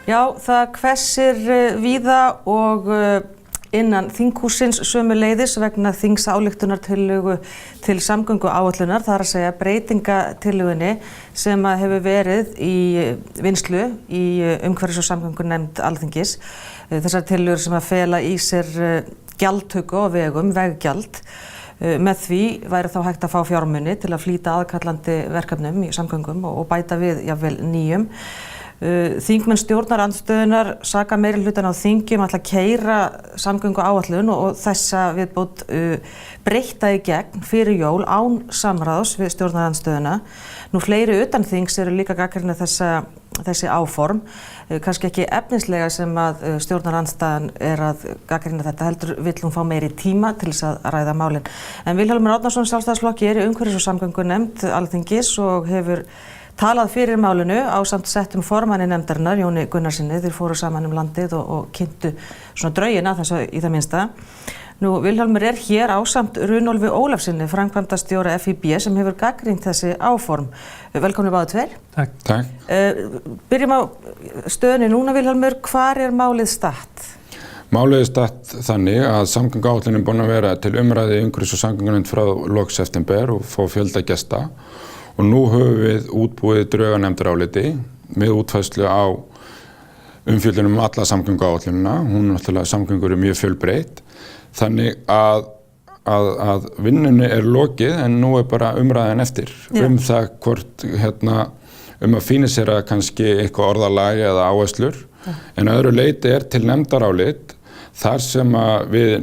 Já, það hvessir víða og innan þinghússins sömuleiðis vegna þingsályktunartillögu til samgönguáætlunar, það að segja breytingatillögunni sem hefur verið í vinnslu í umhverfis- og samgöngunefnd Alþingis. Þessar tillögur sem að fela í sér gjaldtöku á vegum, veggjald. Með því væri þá hægt að fá fjármuni til að flýta aðkallandi verkefnum í samgöngum og bæta við jafnvel nýjum. Þingmenn stjórnarandstöðunar saka meirihlutann á þingi ætla að keyra samgönguáætlun og þessa viðbót breytta í gegn fyrir jól án samráðs við stjórnarandstöðuna. Nú fleiri utan þings eru líka gagnrýna þessi áform, kannski ekki efnislega sem að stjórnarandstaðan að gagnrýna þetta, heldur vill hún fá meiri tíma til þess að ræða málin. En Vilhjálmur Árnason Sjálfstæðisflokki í umhverfis- og samgöngunefnd Alþingis og hefur talað fyrir málinu ásamt settum formanni nefndarinnar, Jóni Gunnarsinni. Þeir fóru saman landið og kynntu svona draugina þessu í það minnsta. Nú, Vilhjálmur hér ásamt Runólfi Ólafssyni, framkvæmdastjóra FÍB, sem hefur gagnrýnt þessi áform. Velkomnir báðir tveir. Takk. Byrjum á stöðunni núna, Vilhjálmur. Hvar málið statt? Málið statt þannig að samgönguáætlunin búin að vera til umræðu í umhverfis- og samgöngunefnd frá lok september og fá fjölda gesta. Og nú höfum við útbúið drauganefndaráliti með útfærslu á umfjöllun alla samgönguáætlunina. Hún náttúrulega samgöngur mjög fjölbreytt. Þannig að vinnunni lokið en nú bara umræðan eftir. Það hvort að fínisera kannski eitthvað orðalag eða áherslur. En öðru leyti til nefndarálit þar sem að við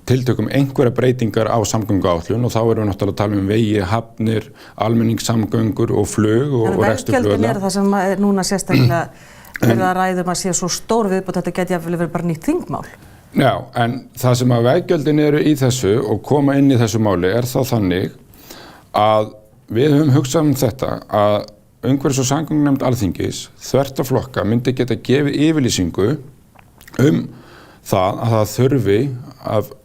tiltökum einhverja breytingar á samgönguáætlun og þá erum við náttúrulega að tala vegi, hafnir, almenningssamgöngur og flug og rekstur flugvalla. Veggjöldin það sem núna sérstaklega verið að ræðum að sé svo stór viðbót, þetta geti jafnvel verið bara nýtt þingmál. Já, en það sem að veggjöldin eru í þessu og koma inn í þessu máli þá þannig að við höfum hugsað þetta að umhverfis- og samgöngunefnd Alþingis þvert á flokka myndi geta gefið yfirlýsingu það þurfi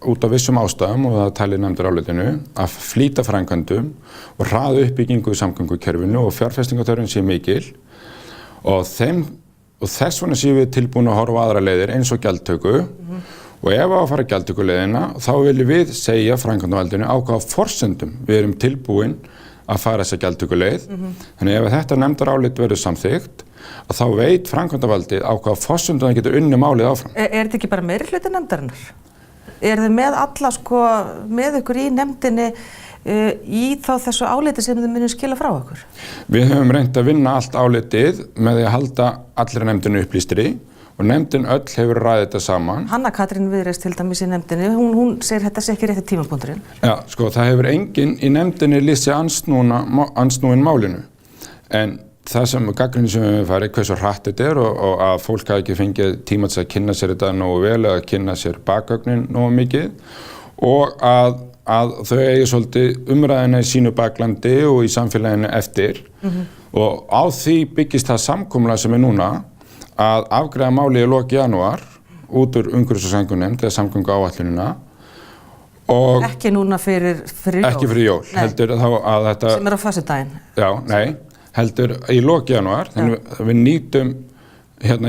út af vissum ástæðum og það talið nefndarálitinu að flýta framkvæmdum og hraða uppbyggingu í samgöngukerfinu og fjárfestingarþörfin sé mikil og þess vegna séum við tilbúin að horfa á aðra leiðir eins og gjaldtöku og ef að fara gjaldtökuleiðina þá viljum við segja framkvæmdavaldinu á hvaða forsendum við erum tilbúin að fara þessa gjaldtökuleið. Þannig ef þetta nefndarálit verður samþykkt að þá veit framkvæmdavaldið á hvaða forsendum það getur unnið málið áfram. Þetta ekki bara meirihluti nefndarinnar? Þið með alla með ykkur í nefndinni í þessu áliti sem þið munum skila frá okkur? Við höfum reynt að vinna allt álitið með því að halda allri nefndinu upplýstri og nefndin öll hefur ræðið þetta saman. Hanna Katrín Viðreis til dæmis í nefndinni, hún segir þetta sé ekki rétti tímapunkturinn. Já, það hefur enginn í nefndinni lýst sig andsnúin málinu. En það sem gagnrýni sem við farið, hversu hratt þetta og að fólk hafi ekki fengið tíma til að kynna sér þetta nógu vel eða kynna sér bakgögnin nógu mikið og að þau eigi svolítið umræðina í sínu baklandi og í samfélaginu eftir og á því byggist það samkomulag sem núna að afgreiða málið í lok janúar út úr umhverfis- og samgöngunefnd eða samgönguáætlunina og ekki núna fyrir jól. Ekki fyrir jól, heldur þá að þetta sem á föstudaginn. Já, nei, heldur í lok janúar, þannig við nýtum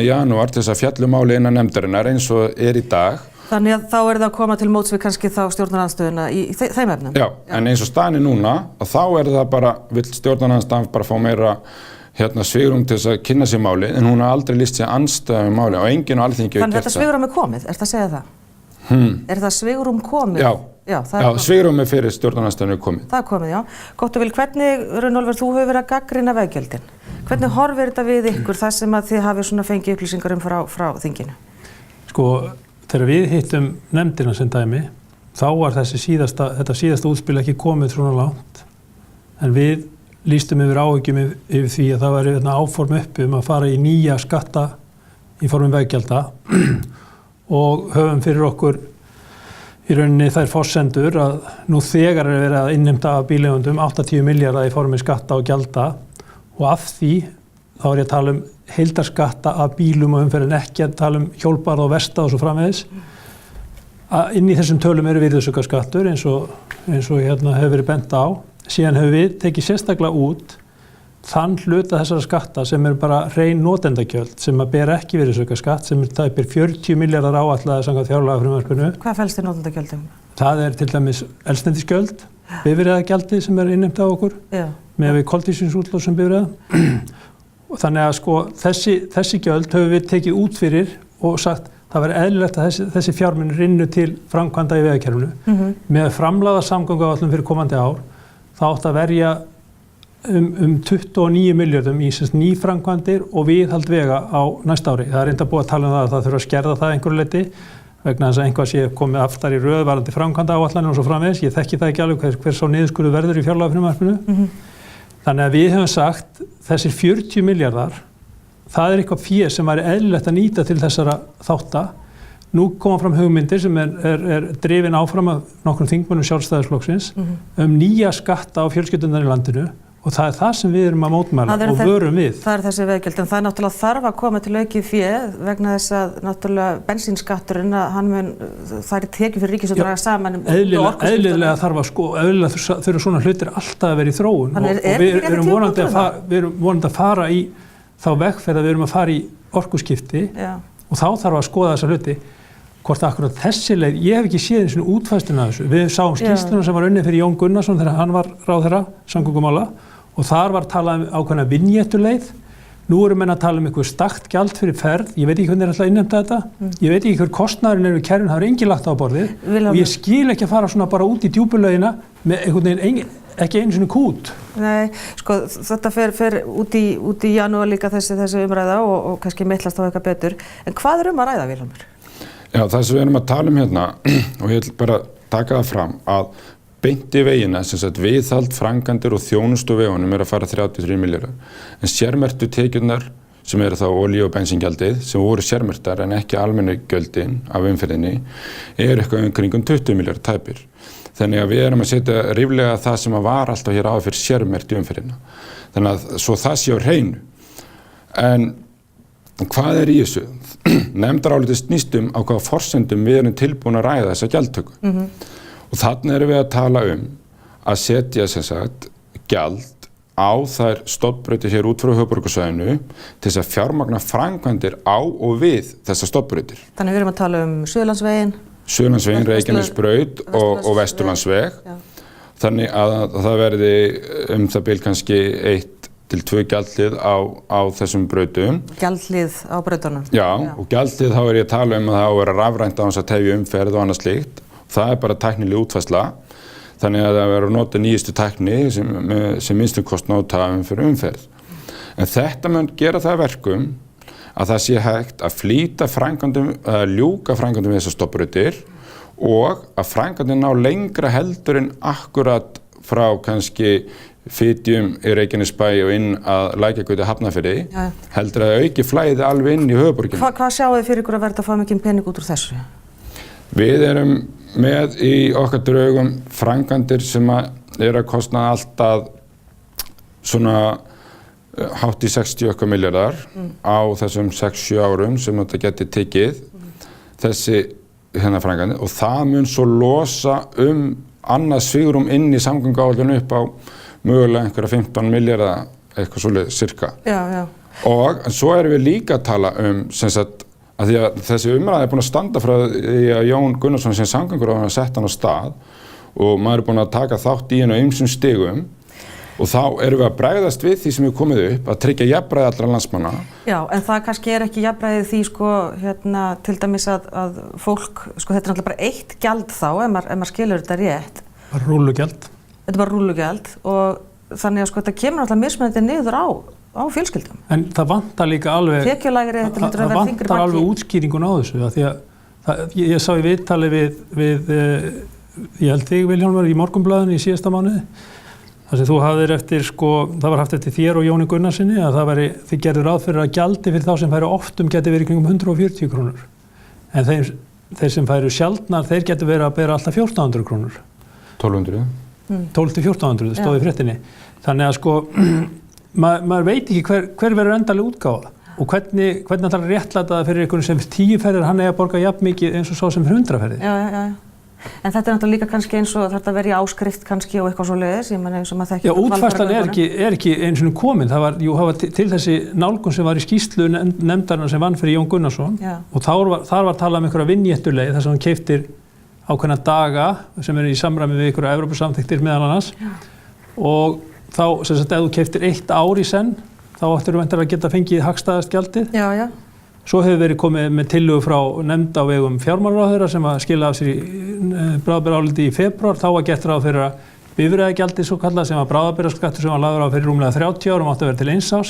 janúar til þess að fjalla málið innan nefndarinnar eins og í dag. Þannig að þá það að koma til móts við kannski þá stjórnarandstöðuna í þeim efnum? Já, en eins og staðan núna, að þá það bara, vill stjórnarandstaðan bara fá meira svigrúm til þess að kynna sér málið, en hún har aldrei lýst sér andstæðu málið og enginn á Alþingi hefur gert það. Þannig þetta svigrúm komið, það að segja það? Það svigrúm komið? Já, svigrúm fyrir stjórnarandstaðan komið. Það komið, já. Gott og vel, hvernig, Runólfur, þú hefur verið að gagnrýna veggjöldin. Hvernig horfir þetta við ykkur þar sem að þið hafið fengið upplýsingar frá þinginu? Þegar við hittum nefndina sem dæmi, þá var þetta síðasta útspil ekki komið svona langt, en við lýstum yfir áhyggjum yfir því að það væri áform uppi að fara í nýja skatta í formum veggjalda og höfum fyrir okkur í rauninni þær forsendur að nú þegar verið að innheimta af bíleigundum 80 milljarða í formi skatta og gjalda og af því þá ég að tala heildarskatta af bílum og umferð en ekki að tala hjólbarða og versta og svo framvegis. Inn í þessum tölum virðisaukaskattur eins og hefur verið bent á. Síðan hefur við tekið sérstaklega út þann hluta þessara skatta sem bara hrein notendagjöld sem að ber ekki virðisaukaskatt sem tæpir 40 milljarðar áætlaðir samkvæmt fjárlagafrumvarpinu. Hvað felst í notendagjöldum? Það til dæmis eldsneytisgjöld, bifreiðagjaldið sem innheimt af okkur með við koltvísýringsútlosun sem bifreiða. Og þannig að sko þessi gjöld höfum við tekið út fyrir og sagt það væri eðlilegt að þessi fjármunir rynnu til framkvæmda í vegakerfinu. Með framlagða samgönguáætlun fyrir komandi ár þá átti að verja um 29 milljörðum í nýframkvæmdir og viðhald vega á næsta ári. Það reynda búið að tala um það að það þurfa að skerða það einhverju leyti vegna þess að einhvað sé komið aftar í röð varðandi framkvæmda áætlanir og svo framvegis. Ég þekki það ekki alveg hver sá niðurskurður verður í fjárlagafrumvarpinu. Þannig að við höfum sagt þessir 40 milljarðar, það eitthvað fé sem væri eðlilegt að nýta til þessara þátta. Nú koma fram hugmyndir sem drifin áfram af nokkrum þingmönnum Sjálfstæðisflokksins nýja skatta á fjölskyldunar í landinu og það það sem við erum að mótmæla og vörum við. Það þessi veggjöld, en það náttúrulega þarf að koma til aukið fé vegna þess að náttúrulega bensínskatturinn, það tekið fyrir ríkissjóð að draga saman Eðlilega þarf að eðlilega þurfa svona hlutir alltaf að vera í þróun og við erum vonandi að fara í þá vegferð að við erum að fara í orkuskipti og þá þarf að skoða þessa hluti. Hvort akkurat þessi leið, ég hef ekki séð eins og útfærsluna af þessu. Við sáum skýrsluna sem var unnið fyrir Jón Gunnarsson þegar hann var ráðherra samgöngumála og þar var talað ákveðna vinnjettuleið. Nú eru menn að tala einhver stakt gjald fyrir ferð. Ég veit ekki hvernig ætla að innheimta þetta. Ég veit ekki hver kostnaðurinn við kerfin, það enginn lagt á borðið. Og ég skil ekki að fara svona bara út í djúpulaugina með einhvern veginn ekki einu sinni kút. Nei, sko þetta fer út í janúar líka þessi umræða og kannski mittlast á eitthvað betur. En hvað að ræða, Vilhjálmur? Já, það sem við erum að tala hérna og ég vil bara taka það fram að beint í vegina, sem sagt viðhald, framkvæmdir og þjónustu vegunum að fara 33 milljarðar. En sérmerktu tekjurnar sem þá olíu- og bensíngjaldið sem voru sérmerktar en ekki almennu gjöldin af umferðinni eitthvað kringum 20 milljarðar tæpir. Þannig að við erum að setja ríflega það sem var alltaf hér áður fyrir sérmerkt í umferðina. Þannig að svo það sé á hreinu. En hvað í þessu? Nefndarálitið snýst á hvaða forsendum við erum tilbúin að ræða þessa gjaldtöku. Og þarna erum við að tala að setja sem sagt gjald á þær stofnbrautir hér út frá höfuðborgarsvæðinu til þess að fjármagna framkvæmdir á og við þessar stofnbrautir. Þannig við erum að tala Suðurlandsveginn, Reykjanesbraut og Vesturlandsveg. Þannig að það verði það bil kannski 1 til 2 gjaldlið á þessum brautum. Gjaldlið á brautunum? Já, og gjaldlið þá ég að tala að það á að vera rafrænt á þess að tefja umferð og annað slíkt. Það bara tæknileg útfærsla. Þannig að það verður að nota nýjustu tækni sem minnstum kostnað fyrir umferð. En þetta mun gera það verkum að það sé hægt að flýta framkvæmdum, að ljúka framkvæmdum við þessar stofnbrautir og að framkvæmdin ná lengra heldur en akkurat frá kannski Fitjum í Reykjanesbæ og inn að Lækjargötu Hafnarfirði, heldur að auki flæði alveg inn í höfuðborgina. Hvað sjáu þið fyrir ykkur að verða að fá mikinn pening út úr þessu? Við erum með í okkar draugum framkvæmdir sem að kosta alltaf svona hátt í 60 milljarðar á þessum 6-7 árum sem þetta geti tekið þessi framkvæmdir og það mun svo losa annað svigrúm inn í samgönguáætlun upp á mögulega einhverja 15 milljarða eitthvað svolítið cirka. Já. Og svo erum við líka að tala sem sagt að því að þessi umræða búin að standa frá því að Jón Gunnarsson sem samgönguráðherra sett hann á stað og maður búin að taka þátt í henni á ýmsum stigum og þá erum við að bregðast við því sem er komið upp að tryggja jafnræði allra landsmanna. Já, en það kannski ekki jafnræði því til dæmis að fólk, þetta er náttúrulega bara eitt gjald þá ef maður skilur þetta rétt. Rúllugjald. Þetta er bara rúllugjald og þannig að þetta kemur náttúrulega mismunandi niður á fjölskyldum. En það vantar líka alveg það vantar alveg útskýringun á þessu því að ég sá í viðtali við ég held þig Vilhjálmur í Morgunblaðinu í síðasta mánuði þar sem þú hafðir það var haft eftir þér og Jóni Gunnarsinni að þið gerðu ráð fyrir að gjaldi fyrir þá sem færu oftum geti verið kringum 140 krónur en þeir sem færu sjaldnar þeir geti verið að bera alltaf 1400 krónur. 1200? 1200-1400 stóð í fréttinni. Þannig að maður veit ekki hver verður endaleg útgáfa og hvernig ætlar að réttlæta það fyrir einhvern sem 10 ferðir hann eigi að borga jafn mikið eins og sá sem 100 ferðir. Já. En þetta náttúrulega líka kannski eins og þetta verið í áskrift kannski og eitthvað svo leiðis, ég menna eins og maður þekki. Já, útfærslan er ekki eins og komin. Það var til þessi nálgun sem var í skýrslu nefndarinnar sem vann fyrir Jón Gunnarsson og þar var talað um einhverja vinjettuleið þar sem hann keyptir ákveðna daga sem eru í samræmi við einhverja Evrópusamþykktir meðal annars og þá, sem sagt, ef þú keyptir 1 ár í senn, þá áttirðu væntanlega að geta fengið hagstæðast gjaldið. Já. Svo hefur verið komið með tillögu frá nefnd á vegum fjármálaráðherra sem að skila af sér í bráðabirgðaáliti í febrúar. Þá var gert ráð fyrir að bifreiðagjaldið svo kallað sem var bráðabirgðaskattur sem var lagður á fyrir rúmlega 30 árum átti að vera til 1 árs.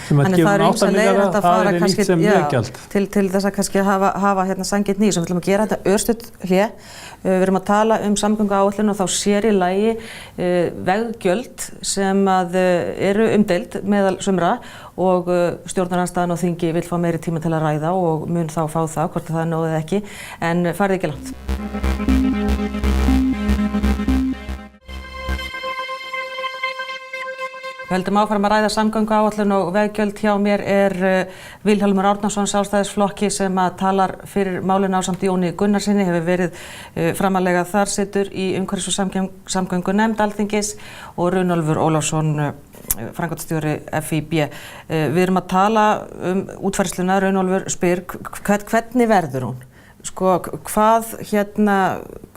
Sem að gefa 8 milljarða, það er nýtt sem veggjald. Til þess að kannski hafa hérna sanngirni sem við ætlum að gera þetta örstutt hlé. Við erum að tala samgönguáætlun og þá sér í lagi veggjöld sem að eru umdeild meðal sumra og stjórnarandstaðan og þingi vill fá meiri tíma til að ræða og mun þá fá það, hvort það er nóg eða ekki, en farið ekki langt. Við höldum áfram að ræða samgönguáætlun og veggjöld. Hjá mér er Vilhjálmur Árnason, Sjálfstæðisflokki, sem að talar fyrir málinu ásamt Jóni Gunnarsinni, hefur verið framarlega þar situr í umhverfis- og samgöngunefnd Alþingis og Runólfur Ólafsson, framkvæmdastjóri FÍB. Við erum að tala útfærsluna. Runólfur spyr, hvernig verður hún? Sko, hvernig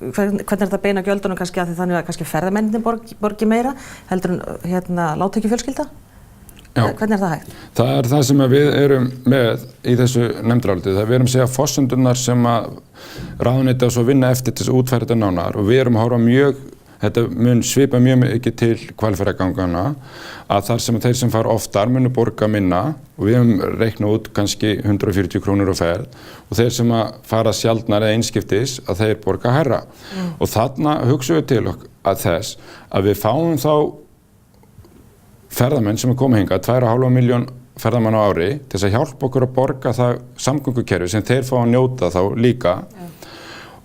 er þetta beina gjöldunum kannski að því þannig að kannski ferðamennirnir borgi meira heldur en lágtekjufjölskylda? Já. Hvernig er það hægt? Það er það sem við erum með í þessu nefndaráliti. Við erum að segja forsendurnar sem að ráðuneytið og svo vinna eftir til þess að útfæra þetta nánar og við erum að horfa þetta mun svipa mjög mikið til hvalfjarðargangana að þar sem þeir sem fara oftar munu borga minna og við höfum reiknað út kannski 140 krónur á ferð og þeir sem að fara sjaldnar eða einskiptis að þeir borga hærra. Og þarna hugsaum við til að þess að við fáum þá ferðamenn sem að koma hingað, 2,5 milljón ferðamenn á ári til þess að hjálpa okkur að borga það samgöngukerfi sem þeir fá að njóta þá líka.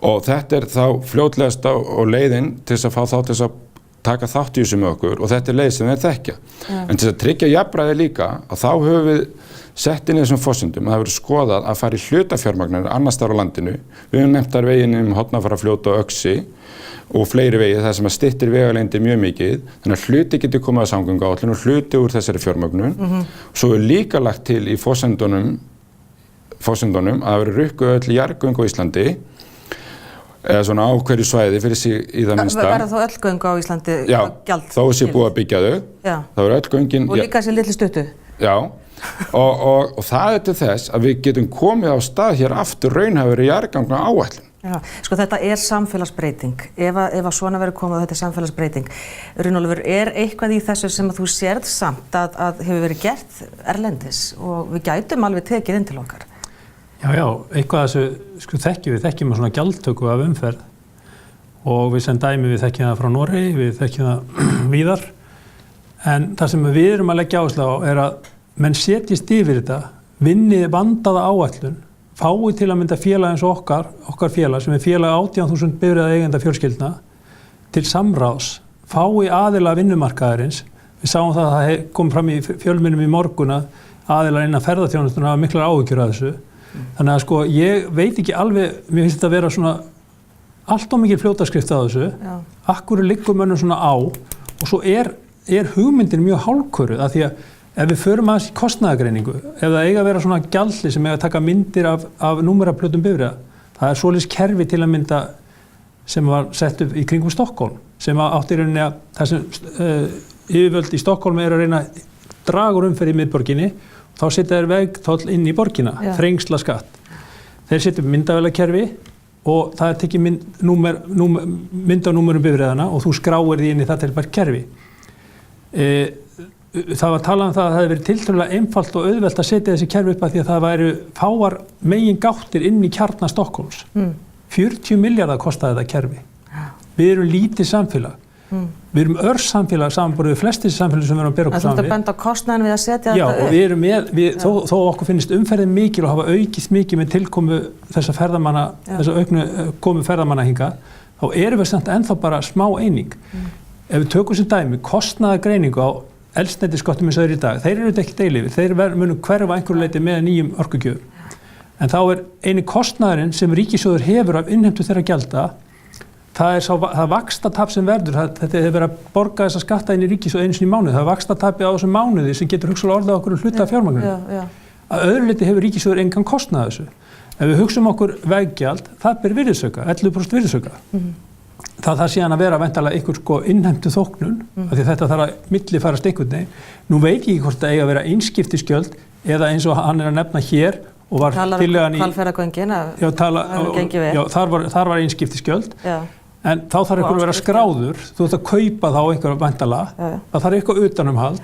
Og þetta er þá fljótlegasta og leiðin til þess að fá þá til þess að taka þátt í þessu með okkur og þetta er leið sem þeir þekkja. En til þess að tryggja jafnræði líka að þá höfum við sett inn í þessum forsendum að það verður skoðað að fara í hlutafjármagnir annars staðar á landinu. Við höfum nefnt þar veginn Hornafjarðarfljót og Öxi og fleiri vegi þar sem að styttir vegalengdir mjög mikið. Þannig að hluti getur komið að samgönguáætlun og hluti úr þessari fjármögnun. Svo er líka lagt til í forsendunum að það verður rukkuð öll jarðgöng á Íslandi eða svona á hverju svæði fyrir sig í það minnsta. Verða þá öll göng á Íslandi gjald? Já, þó sé búið að byggja þau. Það verður öll göngin. Og líka þessi litlu stuttu? Já, og það er til þess að við getum komið á stað hér aftur raunhæfur í jarðganga áætlun. Já, sko þetta er samfélagsbreyting. Ef að svona verður komið og þetta er samfélagsbreyting. Runólfur, er eitthvað í þessu sem að þú sérð samt að hefur verið gert erlendis og við gætum alveg tekið inn til okkar? Já, eitthvað þessu, sko við þekkjum svona gjaldtöku af umferð og við sem dæmi við þekkjum það frá Noregi, við þekkjum það víðar. En það sem við erum að leggja áherslu á er að menn setjist yfir þetta, vinni vandaða áætlun, fái til að mynda félag eins og okkar félag sem er félag 18.000 bifreiða eigenda fjölskyldna til samráðs, fái aðila vinnumarkaðarins. Við sáum það að það kom fram í fjölmiðlum í morgun að aðilar innan ferðaþjónustunnar hafa miklar áhyggjur af þessu. Þannig að sko ég veit ekki alveg, mér finnst þetta að vera svona allt of mikil fljótaskrift á þessu. Akkur liggur mönnum svona á og svo er hugmyndin mjög hálfköruð af því að ef við förum aðeins í kostnaðargreiningu, ef það eiga að vera svona gjaldli sem eiga að taka myndir af númeraplötum bifreiða, það er svoleiðis kerfi til að mynda sem var sett upp í kringum Stokkólm sem átti í rauninni að það sem yfirvöld í Stokkólmi er að reyna að draga úr umferð í miðborginni. Þá setja þeir vegtoll inn í borgina, þrengsla skatt. Þeir setja upp myndavélakerfi og það er tekið mynd á númerum bifreiðana og þú skráir því inn í það til hvert kerfi. Það var talað um það að það hefði verið tiltölulega einfalt og auðvelt að setja þessi kerfi upp að því að það væru fáar megin gáttir inn í kjarna Stokkhólms. 40 milljarðar kostaði þetta kerfi. Við erum lítið samfélag. Við erum örsamfélag samanborið við flestir samfélag sem við erum að bera okkur saman við. Það er benda á kostnaðin við að setja þetta upp. Já, og við erum þó okkur finnst umferðin mikil og hafa aukist mikið með tilkomu þessa auknu komu ferðamanna hingað, þá erum við samt ennþá bara smá eining. Ef við tökum sem dæmi kostnaðargreiningu á eldsneytisskattum eins og þeir í dag, þeir eru þetta ekki deilifir, þeir munu hverfa einhverju leyti með nýjum orkugjöfum. En þá er eini kostnaðurinn sem ríkissjóður hefur af innheimtu þeirra gjalda það vaxtatap sem verður, þetta hefur verið að borga þessa skatta inn í ríkis og einu sinni í mánuði, það er vaxtatapi á þessum mánuði sem getur hugsalega orðið okkur hluta af fjármagninu. Að öðru leyti hefur ríkissjóður engan kostnað þessu. Ef við hugsum okkur veggjald, það ber virðisauka, 11% virðisauka. Það síðan að vera væntanlega einhver innheimtu þóknun, af því þetta þarf að millifarast einhvern veginn. Nú veit ég ekki hvort það eiga að vera einskiptisgjöld eða eins og hann er að nefna hér og var tillagan í Hvalfjarðargöngin, þar var einskiptisgjöld. En þá þarf einhver að vera skráður, þú ert að kaupa þá einhverja væntanlega, það þarf eitthvað utanumhald.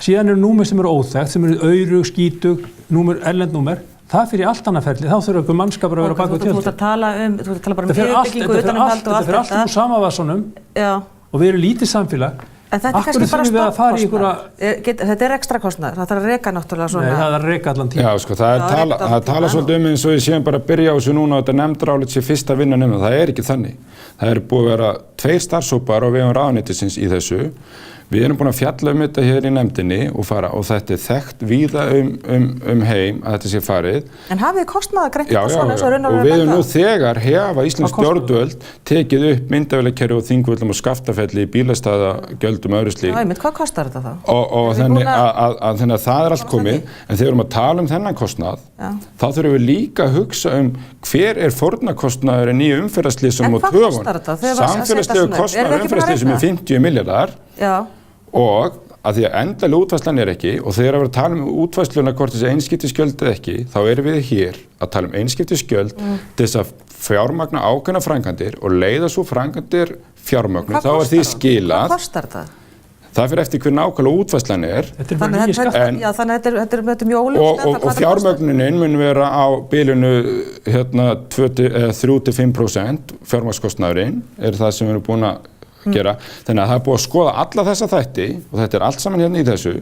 Síðan eru númer sem eru óþekkt, sem eru aurug, skítug, erlend númer. Það fyrir allt annað ferli, þá þurfa einhver mannskapur að vera bak við tjöldin. Þú ert að tala bara um fyrirbyggingu utanumhald og allt þetta. Þetta fyrir allt úr samavassanum og við erum lítið samfélag. En þetta er kannski bara stoppkostnaður. Þetta er ekstra kostnaður, það þarf að reka náttúrulega svona. Nei, það er að reka allan tíma. Já, sko, það tala svolítið eins og ég séum bara að byrja á þessu núna og þetta nefndarálit sé fyrsta vinnan það er ekki þannig. Það eru búið að vera 2 starfshópar á vegum ráðuneytisins í þessu. Við erum búin að fjalla þetta hér í nefndinni og þetta er þekkt víða heim að þetta sé farið. En hafið þið kostnaðar greint þetta svona eins og raunverulega og við erum nú þegar hefa íslensk stjórnvöld tekið upp myndavélakerfi og Þingvöllum og Skaftafelli í bílastæðagjöldum og öðru slíkt. Já, hvað kostar þetta þá? Og þannig að það er allt komið, en þegar við erum að tala þennan kostnað, þá þurfum við líka að hugsa hver er fórnarkostnaðurinn í umferðarslysum og töfum. Samfélagslegu kostnaður umferðarslysum er 50 milljarðar. Og að því að endalega útfærslan er ekki og þegar við erum að tala útfærsluna hvort þessi einskiptisgjöld eða ekki, þá erum við hér að tala einskiptisgjöld til þess að fjármagna ákveðna framkvæmdir og leiða svo framkvæmdir fjármagnu, þá er því skilað. Hvað kostar það? Það fyrir eftir hver nákvæmlega útfærslan er. Þannig að þetta er mjög óljóst. Og fjármögnunin mun vera á bilinu 3-5% fjármagnskostnaðurinn er það sem við erum búin að gera. Þannig að það er búið að skoða alla þessa þætti og þetta er allt saman hérna í þessu.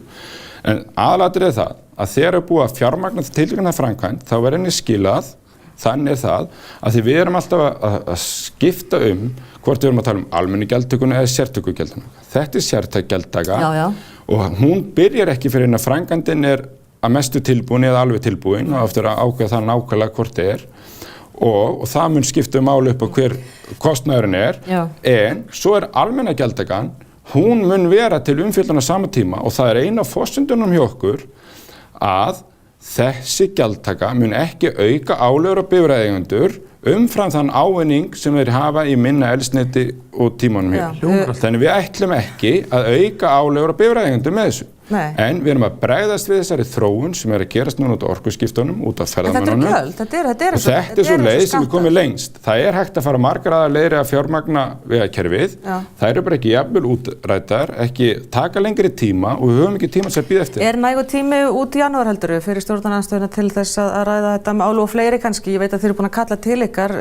En aðalatriðið er það að þegar er búið að fjármagna tiltekna framkvæmd þá verður henni skilað. Þannig er það að því við erum alltaf að skipta hvort við erum að tala almennu gjaldtökuna eða sértöku gjaldtökuna. Þetta er sértæk gjaldtaka og hún byrjar ekki fyrir að framkvæmdin er að mestu tilbúin eða alveg tilbúin og eftir að ákveða það nákvæmlega hvort það er. Og það mun skipta máli upp á hver kostnaðurinn er, en svo er almenna gjaldtakan, hún mun vera til umfjöllunar sama tíma og það er eina af forsendunum hjá okkur að þessi gjaldtaka mun ekki auka álögur á bifreiðaeigendur umfram þann ávinning sem þeir hafa í minna eldsneyti og tímanum hér. Þannig við ætlum ekki að auka álögur á bifreiðaeigendur með þessu. En við erum að bregðast við þessari þróun sem er að gerast núna út á orkuskiptunum, út á ferðamönnunum. En þetta er gjöld, og þetta er svo leið sem við komum lengst. Það er hægt að fara margar aðrar leiðir að fjármagna vegakerfið. Það eru bara ekki jafnvel útræddar, ekki taka lengri tíma og við höfum ekki tíma sem býð eftir. Er nægur tími út í janúar heldur fyrir stjórnarandstöðuna til þess að ræða þetta mál og fleiri kannski? Ég veit að þið eru búin að kalla til ykkar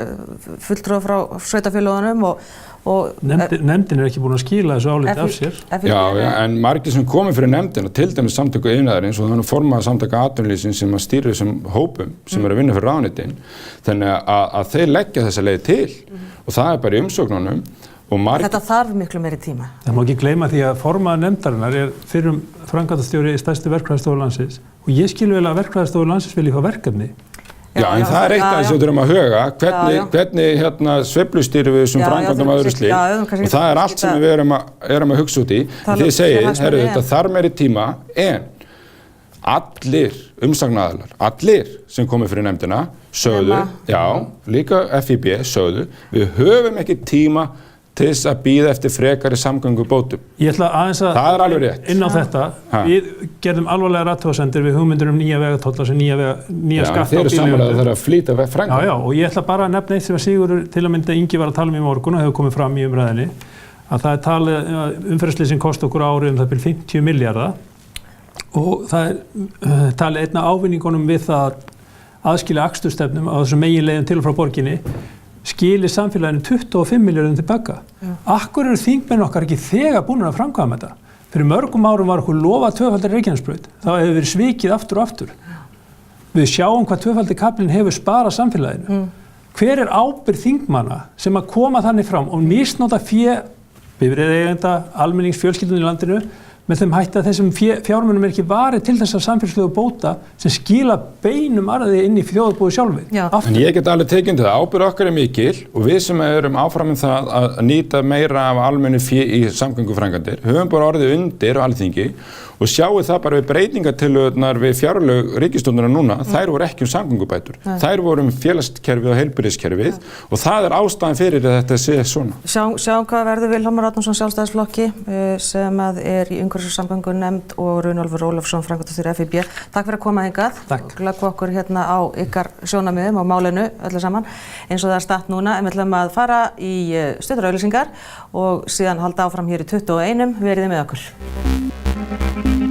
fulltrúa frá sveitarfélögunum Nefndin er ekki búin að skila þessu áliti af sér. Já, en margir sem komið fyrir nefndina, til dæmis samtöku iðnaðarins og þannig formaður samtaka atvinnulífsins sem að stýra þessum hópum sem eru að vinna fyrir ráðuneytin. Þannig að þeir leggja þessa leið til og það er bara í umsóknunum. Þetta þarf miklu meiri tíma. Það má ekki gleyma því að formaður nefndarinnar er fyrrum framkvæmdastjóri í stærstu verkfræðistofu landsins og ég skil vel að verkfræðistofu landsins vilji fá verkefni. Já, en það er eitt af þess að við þurfum að huga, hvernig sveiflustýrum við þessum framkvæmdum að öðru slík og það er allt sem við erum að hugsa út í. Þið segið, þetta þarf meiri tíma, en allir umsagnaraðilar, allir sem komið fyrir nefndina, sögðu, líka FIB sögðu, við höfum ekki tíma til þess að bíða eftir frekari samgöngubótum. Ég ætla aðeins að það er alveg rétt. Inn á þetta. Við gerðum alvarlegar athugasemdir við hugmyndir nýja vegatolla sem nýja skatta á bílum. Þeir eru sammála að það er að flýta framkvæmd. Já, og ég ætla bara að nefna eitt sem Sigurður til að mynda Ingi var að tala um í morgun og hefur komið fram í umræðinni að það er talið umferðarslysinn kosta okkur ári það byrja 50 milljarða og það er talið einna ávinningunum við það aðskilja akstursstefnum á þessum meginleiðum til og frá borginni skilir samfélaginu 25 milljörðum tilbaka. Akkur eru þingmenn okkar ekki þegar búin að framkvæma þetta? Fyrir mörgum árum var okkur lofað tvöfaldari Reykjanesbraut. Það hefur verið svikið aftur og aftur. Við sjáum hvað tvöfaldi kaflinn hefur sparað samfélaginu. Hver er ábyrgð þingmanna sem að koma þannig fram og misnota fé bifreiðaeigenda, almenningsfjölskyldunum í landinu með þeim hætti að þessum fjármunum ekki varið til þessar samfélagslegu bóta sem skila beinum arði inn í þjóðarbúið sjálfi. En ég get alveg tekið til það, ábyrgð okkar mikil og við sem erum áfram það að nýta meira af almennu fé í samgönguframkvæmdir, höfum bara orðið undir á Alþingi og sjáu það bara við breytingatillögurnar við fjárlög ríkisstjórnarinnar núna, þær voru ekki sem þær voru félagskerfið og heilbrigðiskerfið og það ástæðan fyrir að þetta sé svona. Sjáum hvað verður Vilhjálmur Árnason Sjálfstæðisflokki sem að er í umhverfis- og samgöngunefnd og Runólfur Ólafsson framkvæmdastjóri FÍB. Takk fyrir að koma hingað. Takk. Glögg okkur hérna á ykkar sjónarmiðum og málinu öllu saman eins og það er statt núna. En við ætlum að fara í stuttar auglýsingar og síðan halda áfram hér í 21. Verið með okkur.